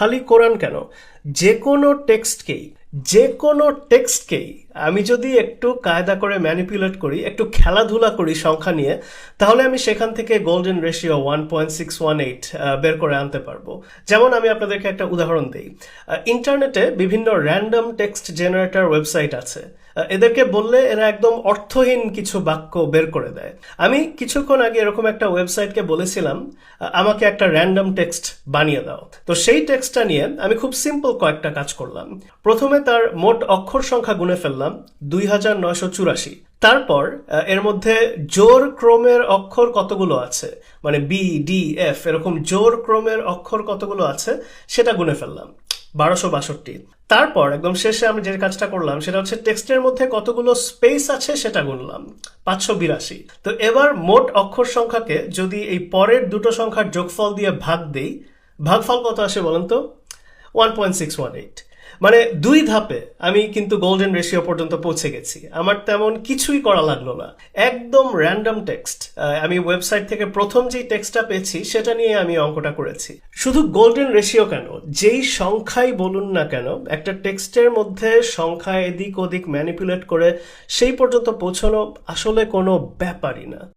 খালি কোরআন কেন, যে কোনো টেক্সটকেই আমি যদি একটু কায়দা করে ম্যানিপুলেট করি, একটু খেলাধুলা করি সংখ্যা নিয়ে, তাহলে আমি সেখান থেকে গোল্ডেন রেশিও 1.618 বের করে আনতে পারবো। যেমন আমি আপনাদেরকে একটা উদাহরণ দিই। ইন্টারনেটে বিভিন্ন র্যান্ডম টেক্সট জেনারেটর ওয়েবসাইট আছে। এদেরকে বললে এরা একদম অর্থহীন কিছু বাক্য বের করে দেয়। আমি কিছুক্ষণ আগে এরকম একটা ওয়েবসাইটকে বলেছিলাম আমাকে একটা র্যান্ডম টেক্সট বানিয়ে দাও। তো সেই টেক্সটটা নিয়ে আমি খুব সিম্পল কয়েকটা কাজ করলাম। প্রথমে তার মোট অক্ষর সংখ্যা গুনে ফেললাম 2984। তারপর এর মধ্যে জোড় ক্রমের অক্ষর কতগুলো আছে, মানে বি ডি এফ এরকম জোড় ক্রমের অক্ষর কতগুলো আছে সেটা গুনে ফেললাম 1262। তারপর একদম শেষে আমি যে কাজটা করলাম সেটা হচ্ছে টেক্সটের মধ্যে কতগুলো স্পেস আছে সেটা গুনলাম 582। তো এবার মোট অক্ষর সংখ্যাকে যদি এই পরের দুটো সংখ্যার যোগফল দিয়ে ভাগ দেই, ভাগফল কত আসে বলেন তো? 1.618। মানে 2 ধাপে আমি কিন্তু গোল্ডেন রেশিও পর্যন্ত পৌঁছে গেছি। আমার তেমন কিছুই করা লাগলো না, একদম র্যান্ডম টেক্সট। আমি ওয়েবসাইট থেকে প্রথম যেই টেক্সটটা পেয়েছি সেটা নিয়ে আমি অঙ্কটা করেছি। শুধু গোল্ডেন রেশিও কেন, যেই সংখ্যাই বলুন না কেন, একটা টেক্সটের মধ্যে সংখ্যা এদিক ওদিক ম্যানিপুলেট করে সেই পর্যন্ত পৌঁছানো আসলে কোনো ব্যাপারই না।